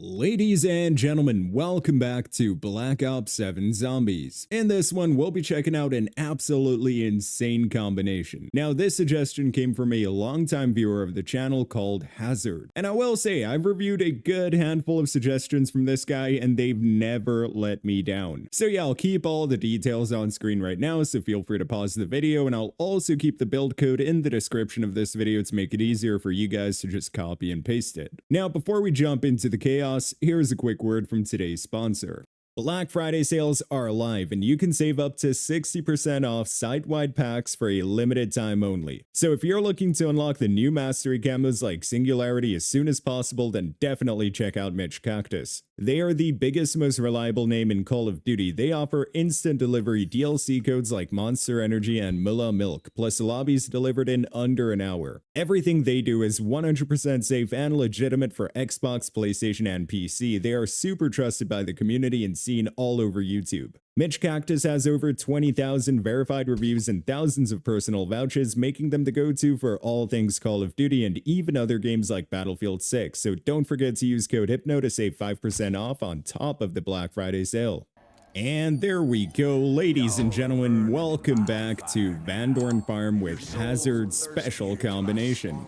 Ladies and gentlemen, welcome back to Black Ops 7 Zombies. In this one, we'll be checking out an absolutely insane combination. Now, this suggestion came from a longtime viewer of the channel called Hazard. And I will say, I've reviewed a good handful of suggestions from this guy, and they've never let me down. So yeah, I'll keep all the details on screen right now, so feel free to pause the video, and I'll also keep the build code in the description of this video to make it easier for you guys to just copy and paste it. Now, before we jump into the chaos, here's a quick word from today's sponsor. Black Friday sales are live, and you can save up to 60% off site-wide packs for a limited time only. So if you're looking to unlock the new mastery camos like Singularity as soon as possible, then definitely check out Mitch Cactus. They are the biggest, most reliable name in Call of Duty. They offer instant delivery DLC codes like Monster Energy and Mula Milk, plus lobbies delivered in under an hour. Everything they do is 100% safe and legitimate for Xbox, PlayStation, and PC. They are super trusted by the community and seen all over YouTube. Mitch Cactus has over 20,000 verified reviews and thousands of personal vouchers, making them the go-to for all things Call of Duty and even other games like Battlefield 6, so don't forget to use code HYPNO to save 5% off on top of the Black Friday sale. And there we go, ladies and gentlemen, welcome back to Van Dorn Farm with Hazard's special combination.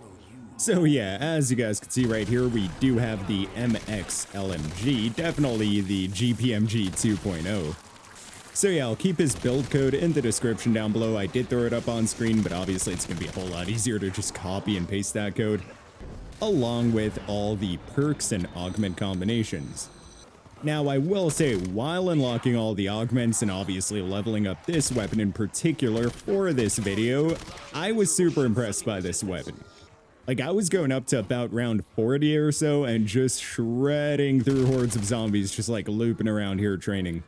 So yeah, as you guys can see right here, we do have the MX LMG, definitely the GPMG 2.0. So yeah, I'll keep his build code in the description down below. I did throw it up on screen, but obviously it's going to be a whole lot easier to just copy and paste that code, along with all the perks and augment combinations. Now, I will say, while unlocking all the augments and obviously leveling up this weapon in particular for this video, I was super impressed by this weapon. Like, I was going up to about round 40 or so and just shredding through hordes of zombies, just like looping around here training.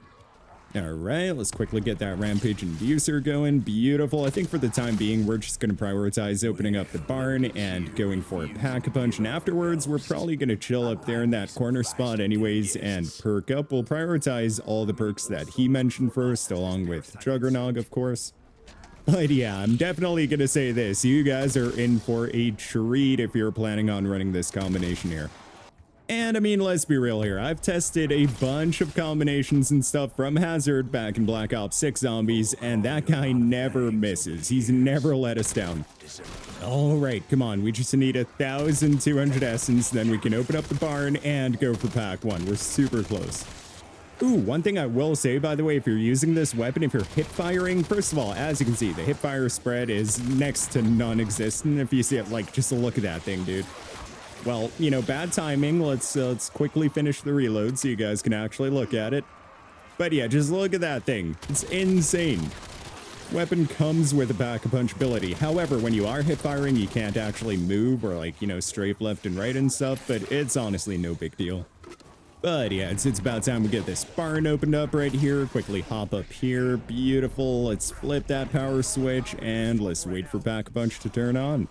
Alright, let's quickly get that Rampage Inducer going. Beautiful. I think for the time being, we're just going to prioritize opening up the barn and going for a Pack-a-Punch. And afterwards, we're probably going to chill up there in that corner spot anyways and perk up. We'll prioritize all the perks that he mentioned first, along with Juggernog, of course. But yeah, I'm definitely going to say this. You guys are in for a treat if you're planning on running this combination here. And I mean, let's be real here. I've tested a bunch of combinations and stuff from Hazard back in Black Ops 6 Zombies, and that guy never misses. He's never let us down. All right, come on. We just need 1,200 essence, then we can open up the barn and go for pack 1. We're super close. Ooh, one thing I will say, by the way, if you're using this weapon, if you're hip firing, first of all, as you can see, the hip fire spread is next to non-existent. If you see it, like, just look at that thing, dude. Well, you know, bad timing. Let's quickly finish the reload so you guys can actually look at it. But yeah, just look at that thing. It's insane. Weapon comes with a Pack-a-Punch ability. However, when you are hip firing, you can't actually move or, like, you know, strafe left and right and stuff, but it's honestly no big deal. But yeah, it's about time we get this barn opened up right here. Quickly hop up here. Beautiful. Let's flip that power switch and let's wait for Pack-a-Punch to turn on.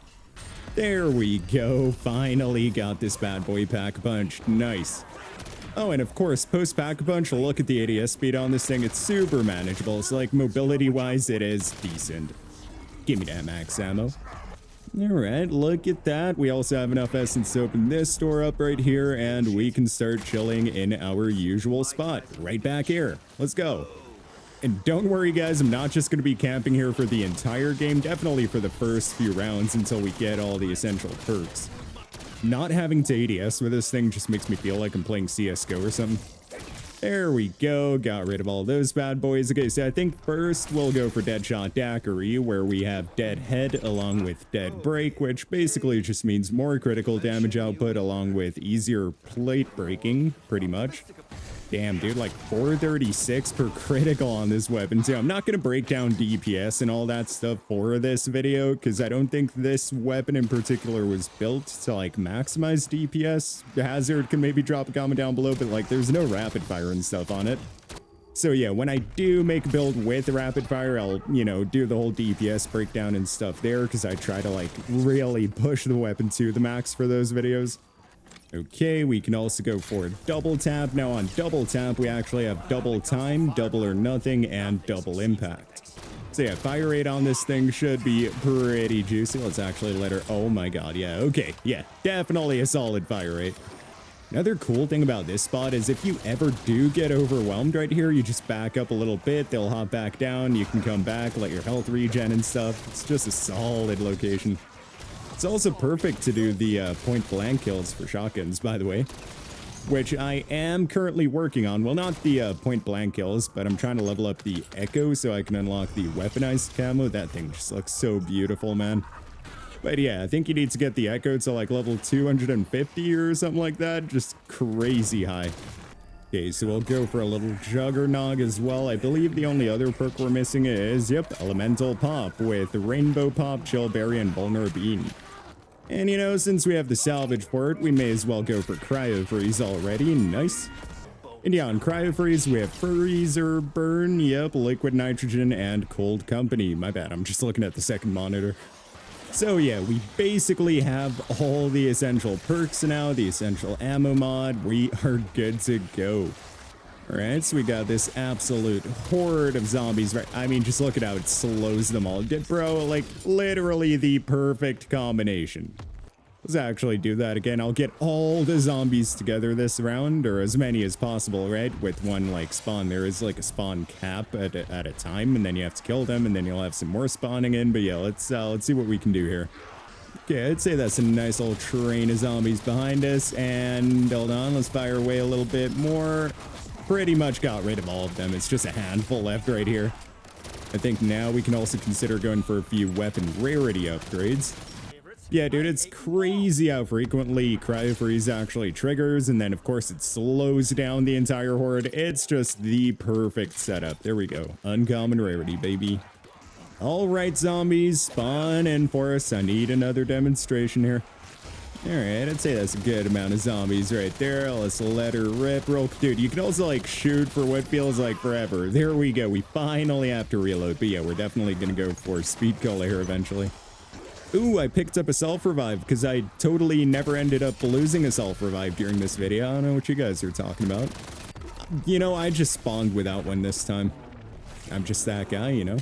There we go. Finally got this bad boy Pack-a-Punch. Nice. Oh, and of course, post Pack-a-Punch, look at the ADS speed on this thing. It's super manageable. So, like, mobility-wise, it is decent. Give me that max ammo. All right, look at that. We also have enough essence to open this door up right here, and we can start chilling in our usual spot. Right back here. Let's go. And don't worry, guys, I'm not just going to be camping here for the entire game, definitely for the first few rounds until we get all the essential perks. Not having to ADS with this thing just makes me feel like I'm playing CSGO or something. There we go, got rid of all those bad boys. Okay, so I think first we'll go for Deadshot Daiquiri, where we have Dead Head along with Dead Break, which basically just means more critical damage output along with easier plate breaking, pretty much. Damn, dude, like 436 per critical on this weapon. So I'm not going to break down DPS and all that stuff for this video, because I don't think this weapon in particular was built to, like, maximize DPS. Hazard can maybe drop a comment down below, but, like, there's no rapid fire and stuff on it. So yeah, when I do make a build with rapid fire, I'll, you know, do the whole DPS breakdown and stuff there, because I try to, like, really push the weapon to the max for those videos. Okay, we can also go for double tap. Now on double tap, we actually have double time, double or nothing, and double impact. So yeah, fire rate on this thing should be pretty juicy. Let's actually let her... Oh my god, yeah, okay. Yeah, definitely a solid fire rate. Another cool thing about this spot is if you ever do get overwhelmed right here, you just back up a little bit, they'll hop back down, you can come back, let your health regen and stuff. It's just a solid location. It's also perfect to do the point blank kills for shotguns, by the way, which I am currently working on. Well, not the point blank kills, but I'm trying to level up the Echo so I can unlock the weaponized camo. That thing just looks so beautiful, man. But yeah, I think you need to get the Echo to like level 250 or something like that. Just crazy high. Okay, so we'll go for a little Juggernog as well. I believe the only other perk we're missing is, yep, Elemental Pop with Rainbow Pop, Chill Berry, and Vulnerable Bean. And you know, since we have the salvage for it, we may as well go for Cryo Freeze already. Nice. And yeah, on Cryo Freeze, we have Freezer Burn, yep, Liquid Nitrogen, and Cold Company. My bad, I'm just looking at the second monitor. So yeah, we basically have all the essential perks now, the essential ammo mod. We are good to go. Alright, so we got this absolute horde of zombies, right? I mean, just look at how it slows them all. Bro, like, literally the perfect combination. Let's actually do that again. I'll get all the zombies together this round, or as many as possible, right? With one, like, spawn. There is, like, a spawn cap at a time, and then you have to kill them, and then you'll have some more spawning in. But yeah, let's see what we can do here. Okay, I'd say that's a nice old train of zombies behind us, and hold on, let's fire away a little bit more. Pretty much got rid of all of them. It's just a handful left right here. I think now we can also consider going for a few weapon rarity upgrades. Yeah, dude, it's crazy how frequently Cryo Freeze actually triggers, and then of course it slows down the entire horde. It's just the perfect setup. There we go. Uncommon rarity, baby. All right, zombies, spawn in for us. I need another demonstration here. All right, I'd say that's a good amount of zombies right there. Let's let her rip real. Dude, you can also like shoot for what feels like forever. There we go. We finally have to reload. But yeah, we're definitely going to go for speed cola here eventually. Ooh, I picked up a self-revive because I totally never ended up losing a self-revive during this video. I don't know what you guys are talking about. You know, I just spawned without one this time. I'm just that guy, you know?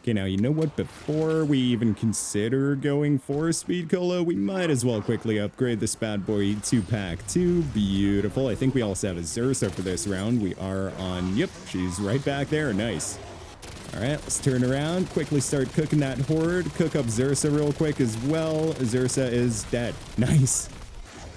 Okay, now, you know what? Before we even consider going for Speed Cola, we might as well quickly upgrade this bad boy to Pack 2. Beautiful. I think we also have a Zersa for this round. We are on... Yep, she's right back there. Nice. All right, let's turn around. Quickly start cooking that horde. Cook up Zersa real quick as well. Zersa is dead. Nice.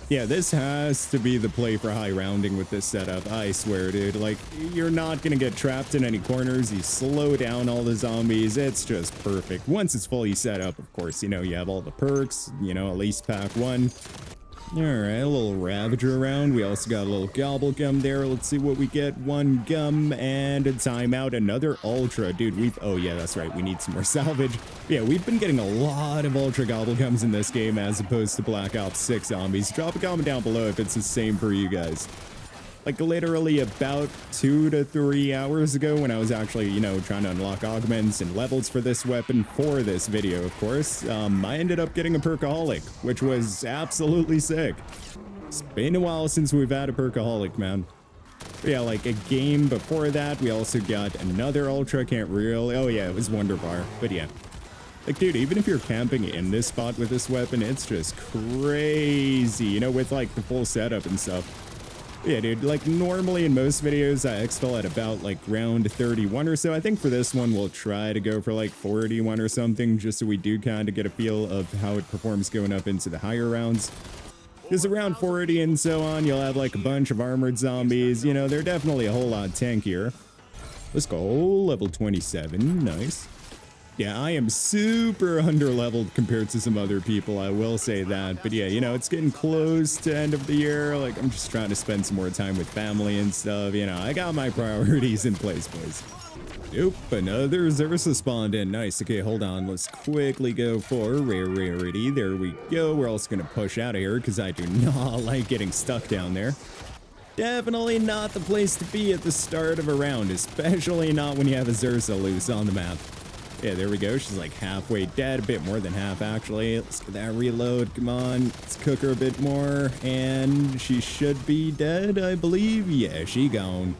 Yeah, this has to be the play for high rounding with this setup. I swear, dude. Like, you're not gonna get trapped in any corners. You slow down all the zombies. It's just perfect. Once it's fully set up, of course, you know, you have all the perks, you know, at least pack 1. All right, a little Ravager around. We also got a little Gobble Gum there. Let's see what we get. 1 gum and a timeout. Another Ultra. Dude, oh yeah, that's right. We need some more salvage. Yeah, we've been getting a lot of Ultra Gobble Gums in this game as opposed to Black Ops 6 zombies. Drop a comment down below if it's the same for you guys. Like literally about 2 to 3 hours ago when I was actually, you know, trying to unlock augments and levels for this weapon for this video, of course, I ended up getting a Perkaholic, which was absolutely sick. It's been a while since we've had a Perkaholic, man. But yeah, like a game before that, we also got another Ultra, can't really, oh yeah, it was Wonder Bar, but yeah. Like, dude, even if you're camping in this spot with this weapon, it's just crazy, you know, with like the full setup and stuff. Yeah, dude, like normally in most videos, I exfil at about like round 31 or so. I think for this one, we'll try to go for like 41 or something, just so we do kind of get a feel of how it performs going up into the higher rounds. Because around 40 and so on, you'll have like a bunch of armored zombies. You know, they're definitely a whole lot tankier. Let's go, level 27, nice. Yeah, I am super under-leveled compared to some other people, I will say that. But yeah, you know, it's getting close to end of the year. Like, I'm just trying to spend some more time with family and stuff. You know, I got my priorities in place, boys. Nope, another Zersa spawned in. Nice. Okay, hold on. Let's quickly go for rarity. There we go. We're also going to push out of here because I do not like getting stuck down there. Definitely not the place to be at the start of a round, especially not when you have a Zersa loose on the map. Yeah, there we go. She's like halfway dead, a bit more than half actually. Let's get that reload. Come on, let's cook her a bit more. And she should be dead, I believe. Yeah, she gone.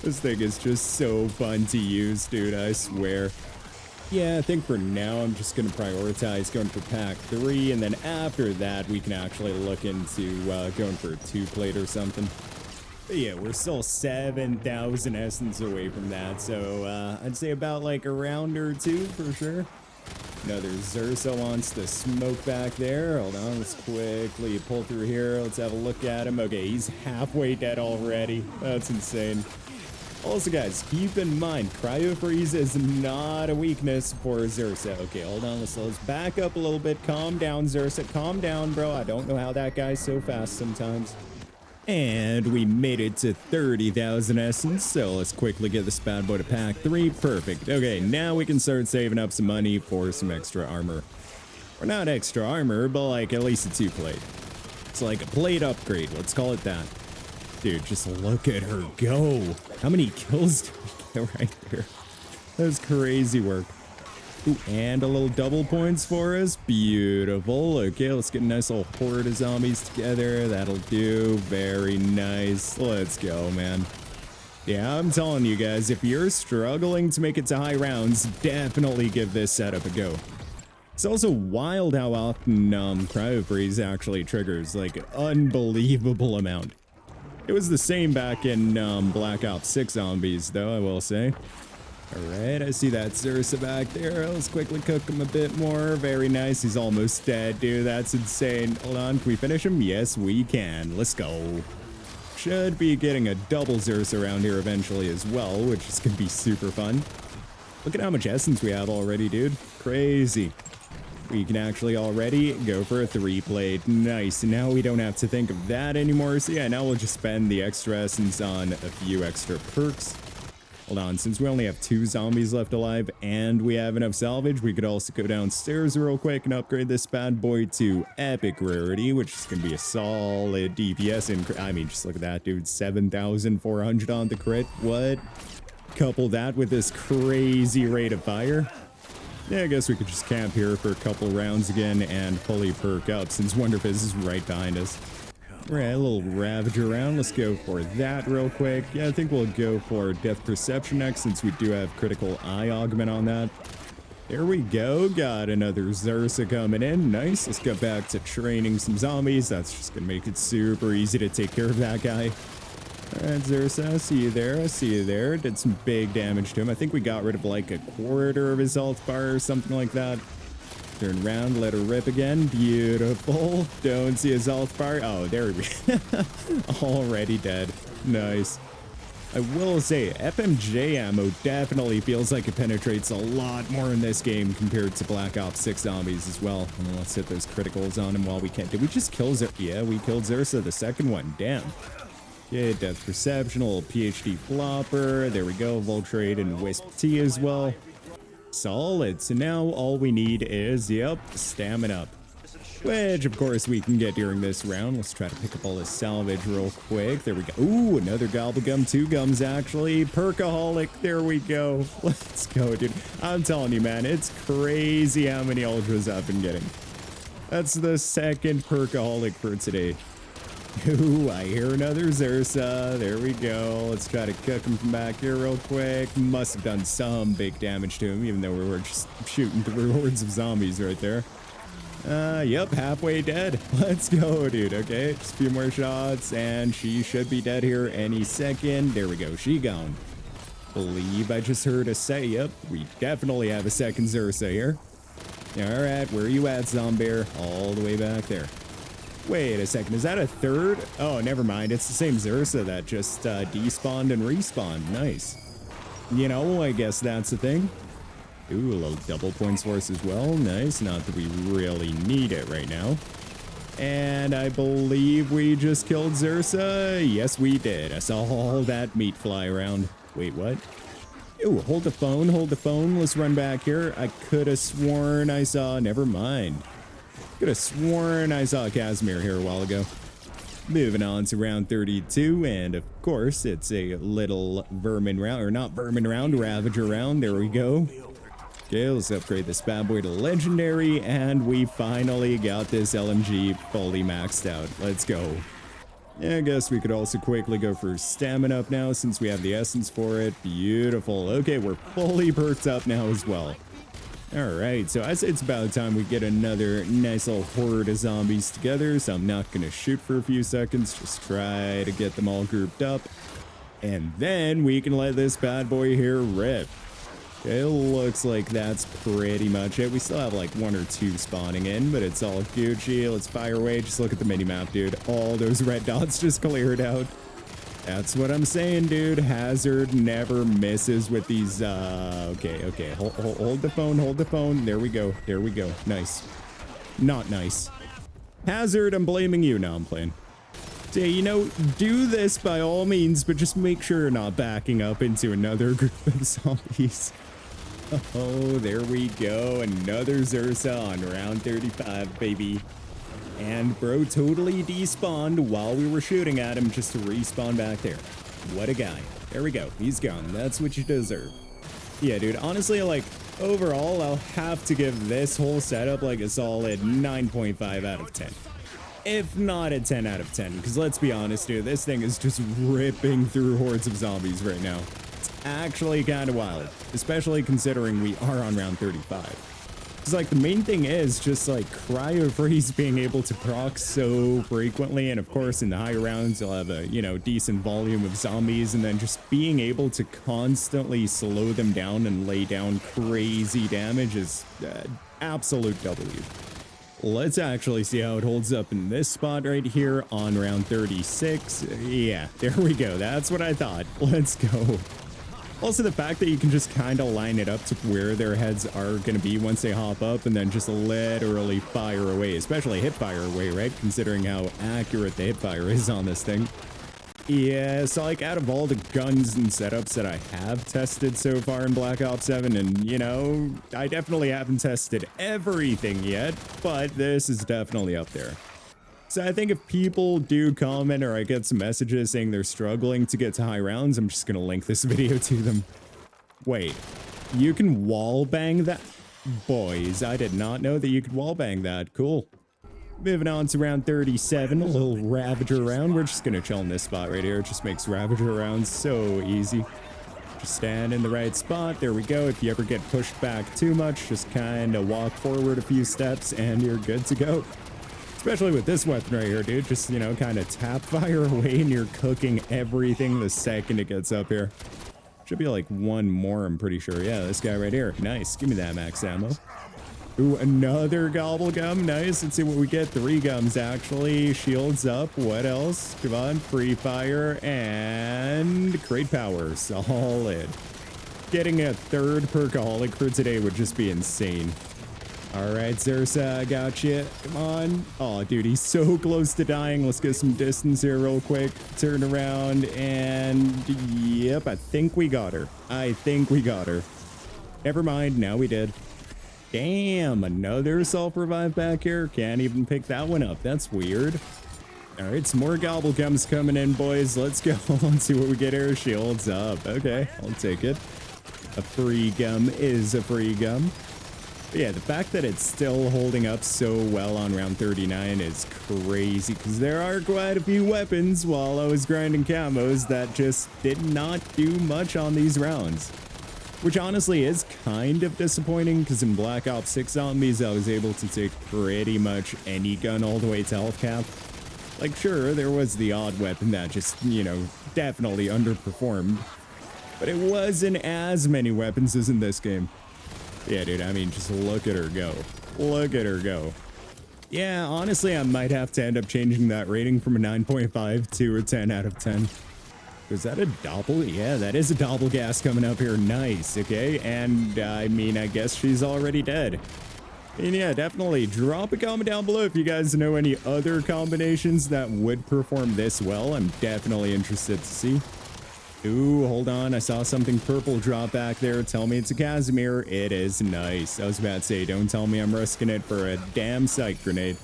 This thing is just so fun to use, dude, I swear. Yeah, I think for now I'm just going to prioritize going for pack 3, and then after that we can actually look into going for a 2-plate or something. But yeah, we're still 7,000 essence away from that, so I'd say about like a round or two for sure. Another Zersa wants to smoke back there. Hold on, let's quickly pull through here. Let's have a look at him. Okay, he's halfway dead already. That's insane. Also, guys, keep in mind, Cryo Freeze is not a weakness for Zersa. Okay, hold on. Let's back up a little bit. Calm down, Zersa. Calm down, bro. I don't know how that guy's so fast sometimes. And we made it to 30,000 essence, so let's quickly get this bad boy to pack 3. Perfect. Okay, now we can start saving up some money for some extra armor. Or not extra armor, but like at least a 2-plate. It's like a plate upgrade, let's call it that. Dude, just look at her go. How many kills did we get right there? That was crazy work. Ooh, and a little double points for us. Beautiful. Okay, let's get a nice little horde of zombies together. That'll do. Very nice. Let's go, man. Yeah, I'm telling you guys, if you're struggling to make it to high rounds, definitely give this setup a go. It's also wild how often Cryo Freeze actually triggers, like an unbelievable amount. It was the same back in Black Ops 6 zombies, though, I will say. Alright, I see that Zersa back there. Let's quickly cook him a bit more. Very nice. He's almost dead, dude. That's insane. Hold on. Can we finish him? Yes, we can. Let's go. Should be getting a double Zersa around here eventually as well, which is going to be super fun. Look at how much essence we have already, dude. Crazy. We can actually already go for a 3-plate. Nice. Now we don't have to think of that anymore. So yeah, now we'll just spend the extra essence on a few extra perks. Hold on, since we only have 2 zombies left alive and we have enough salvage, we could also go downstairs real quick and upgrade this bad boy to epic rarity, which is going to be a solid DPS. I mean, just look at that, dude. 7,400 on the crit. What? Couple that with this crazy rate of fire. Yeah, I guess we could just camp here for a couple rounds again and fully perk up since Wonderfizz is right behind us. Alright, a little Ravager around. Let's go for that real quick. Yeah, I think we'll go for Death Perception next since we do have critical eye augment on that. There we go. Got another Zersa coming in. Nice. Let's go back to training some zombies. That's just going to make it super easy to take care of that guy. Alright, Zersa, I see you there. I see you there. Did some big damage to him. I think we got rid of like a quarter of his health bar or something like that. Turn around, let her rip again. Beautiful. Don't see his health bar. Oh, there we go. Already dead. Nice. I will say, FMJ ammo definitely feels like it penetrates a lot more in this game compared to Black Ops 6 zombies as well. And let's hit those criticals on him while we can. Did we just kill Zersa? Yeah, we killed Zersa, the second one. Damn. Yeah, Death Perception, a little PhD flopper. There we go. Voltrade and Wisp T as well. Solid. So now all we need is, yep, stamina up. Which, of course, we can get during this round. Let's try to pick up all this salvage real quick. There we go. Ooh, another Gobblegum. 2 gums, actually. Perkaholic. There we go. Let's go, dude. I'm telling you, man, it's crazy how many ultras I've been getting. That's the second Perkaholic for today. Ooh, I hear another Zersa. There we go. Let's try to cook him from back here real quick. Must have done some big damage to him, even though we were just shooting through hordes of zombies right there. Yep, halfway dead. Let's go, dude. Okay, just a few more shots, and she should be dead here any second. There we go. She gone. Believe I just heard us say, yep, we definitely have a second Zersa here. All right, where are you at, Zombear? All the way back there. Wait a second, is that a third? Oh, never mind. It's the same Zersa that just despawned and respawned. Nice. You know, I guess that's the thing. Ooh, a little double points for us as well. Nice. Not that we really need it right now. And I believe we just killed Zersa. Yes, we did. I saw all that meat fly around. Wait, what? Ooh, hold the phone. Hold the phone. Let's run back here. I could have sworn I saw... Never mind. Could have sworn I saw Casimir here a while ago. Moving on to round 32, and of course, it's a little vermin round, or not vermin round, Ravager round. There we go. Okay, let's upgrade this bad boy to legendary, and we finally got this LMG fully maxed out. Let's go. Yeah, I guess we could also quickly go for stamina up now, since we have the essence for it. Beautiful. Okay, we're fully perked up now as well. All right, so I say it's about time we get another nice little horde of zombies together. So I'm not going to shoot for a few seconds. Just try to get them all grouped up. And then we can let this bad boy here rip. It looks like that's pretty much it. We still have like 1 or 2 spawning in, but it's all Gucci. Let's fire away. Just look at the mini-map, dude. All those red dots just cleared out. That's what I'm saying, dude. Hazard never misses with these. Okay. Hold the phone. There we go. Nice. Not nice. Hazard, I'm blaming you. No, I'm playing. So, you know, do this by all means, but just make sure you're not backing up into another group of zombies. Oh, there we go. Another Zursa on round 35, baby. And bro totally despawned while we were shooting at him just to respawn back there. What a guy. There we go. He's gone. That's what you deserve. Yeah, dude. Honestly, like, overall, I'll have to give this whole setup like a solid 9.5 out of 10. If not a 10 out of 10. Because let's be honest, dude. This thing is just ripping through hordes of zombies right now. It's actually kind of wild. Especially considering we are on round 35. Like the main thing is just like cryo freeze being able to proc so frequently, and of course in the higher rounds you'll have a, you know, decent volume of zombies, and then just being able to constantly slow them down and lay down crazy damage is absolute W. Let's actually see how it holds up in this spot right here on round 36. Yeah, there we go. That's what I thought. Let's go. Also, the fact that you can just kind of line it up to where their heads are going to be once they hop up and then just literally fire away, especially hip fire away, right? Considering how accurate the hip fire is on this thing. Yeah, so like out of all the guns and setups that I have tested so far in Black Ops 7, and you know, I definitely haven't tested everything yet, but this is definitely up there. So I think if people do comment or I get some messages saying they're struggling to get to high rounds, I'm just going to link this video to them. Wait, you can wall bang that? Boys, I did not know that you could wall bang that. Cool. Moving on to round 37, a little Ravager round. We're just going to chill in this spot right here. It just makes Ravager rounds so easy. Just stand in the right spot. There we go. If you ever get pushed back too much, just kind of walk forward a few steps and you're good to go. Especially with this weapon right here, dude. Just, you know, kind of tap fire away and you're cooking everything the second it gets up here. Should be like 1 more, I'm pretty sure. Yeah, this guy right here. Nice. Give me that max ammo. Ooh, another gobble gum. Nice. Let's see what we get. 3 gums, actually. Shields up. What else? Come on. Free fire and great power. Solid. Getting a 3rd perkaholic for today would just be insane. All right, Zursa, I got you. Come on. Oh, dude, he's so close to dying. Let's get some distance here real quick. Turn around and yep, I think we got her. Never mind. Now we did. Damn, another self-revive back here. Can't even pick that one up. That's weird. All right, some more gobble gums coming in, boys. Let's go. Let's see what we get here. Shields up. Okay, I'll take it. A free gum is a free gum. But yeah, the fact that it's still holding up so well on round 39 is crazy, because there are quite a few weapons while I was grinding camos that just did not do much on these rounds. Which honestly is kind of disappointing, because in Black Ops 6 Zombies I was able to take pretty much any gun all the way to health cap. Like sure, there was the odd weapon that just, you know, definitely underperformed. But it wasn't as many weapons as in this game. Yeah, dude, I mean, just look at her go. Look at her go. Yeah, honestly, I might have to end up changing that rating from a 9.5 to a 10 out of 10. Was that a doppel? Yeah, that is a doppelgas coming up here. Nice, okay? And, I mean, I guess she's already dead. And yeah, definitely drop a comment down below if you guys know any other combinations that would perform this well. I'm definitely interested to see. Ooh, hold on. I saw something purple drop back there. Tell me it's a Casimir. It is. Nice. I was about to say, don't tell me I'm risking it for a damn psych grenade.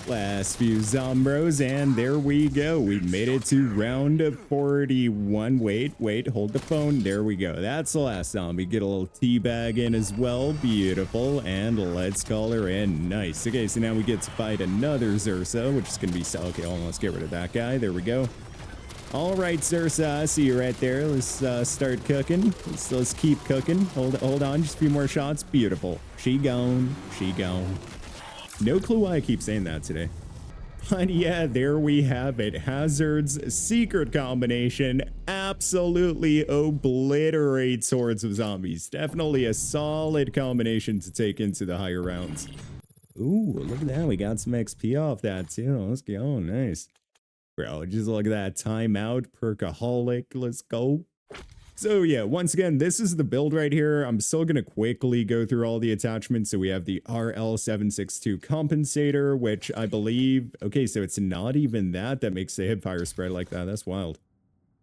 Last few zombros, and there we go. We made it to round 41. Wait, hold the phone. There we go. That's the last zombie. Get a little teabag in as well. Beautiful. And let's call her in. Nice. Okay, so now we get to fight another Zursa, which is going to be... Okay, hold on. Let's get rid of that guy. There we go. All right, Zursa, I see you right there. Let's start cooking. Let's keep cooking. Hold on, just a few more shots. Beautiful. She gone. She gone. No clue why I keep saying that today. But yeah, there we have it. Hazard's secret combination absolutely obliterates hordes of zombies. Definitely a solid combination to take into the higher rounds. Ooh, look at that. We got some XP off that too. Let's go. Nice. Bro, just look at that. Timeout, perkaholic. Let's go. So yeah, once again, this is the build right here. I'm still going to quickly go through all the attachments. So we have the RL762 compensator, which I believe, okay, so it's not even that makes the hipfire spread like that. That's wild.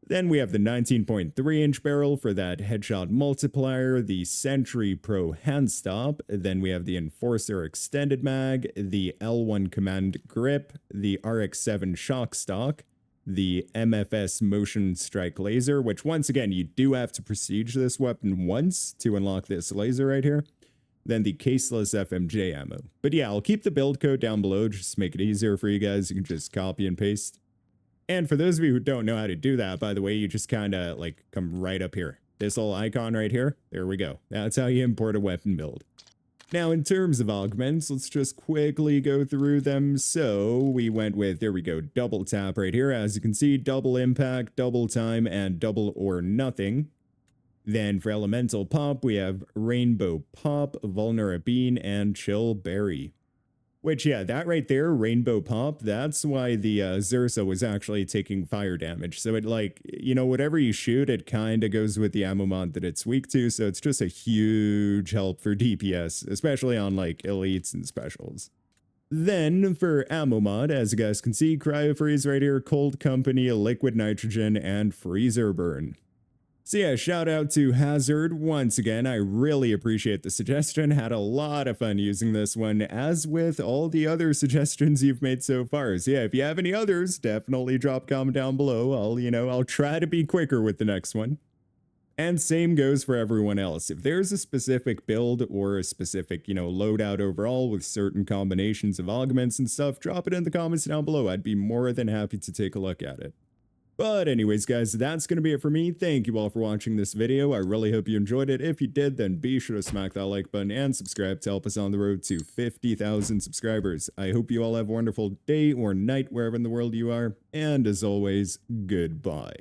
Then we have the 19.3 inch barrel for that headshot multiplier, the Sentry Pro hand stop. Then we have the Enforcer extended mag, the L1 command grip, the RX7 shock stock, the MFS motion strike laser, which once again, you do have to prestige this weapon once to unlock this laser right here. Then the caseless FMJ ammo. But yeah, I'll keep the build code down below just to make it easier for you guys. You can just copy and paste. And for those of you who don't know how to do that, by the way, you just kind of like come right up here. This little icon right here. There we go. That's how you import a weapon build. Now, in terms of augments, let's just quickly go through them. So we went with, there we go, double tap right here. As you can see, double impact, double time, and double or nothing. Then for elemental pop, we have rainbow pop, vulnerabine, and chill berry. Which, yeah, that right there, rainbow pop, that's why the Zersa was actually taking fire damage. So it, like, you know, whatever you shoot, it kind of goes with the ammo mod that it's weak to. So it's just a huge help for DPS, especially on, like, elites and specials. Then for ammo mod, as you guys can see, cryo freeze right here, cold company, liquid nitrogen, and freezer burn. So yeah, shout out to Hazard once again. I really appreciate the suggestion. Had a lot of fun using this one, as with all the other suggestions you've made so far. So yeah, if you have any others, definitely drop a comment down below. I'll try to be quicker with the next one. And same goes for everyone else. If there's a specific build or a specific, loadout overall with certain combinations of augments and stuff, drop it in the comments down below. I'd be more than happy to take a look at it. But anyways, guys, that's going to be it for me. Thank you all for watching this video. I really hope you enjoyed it. If you did, then be sure to smack that like button and subscribe to help us on the road to 50,000 subscribers. I hope you all have a wonderful day or night wherever in the world you are. And as always, goodbye.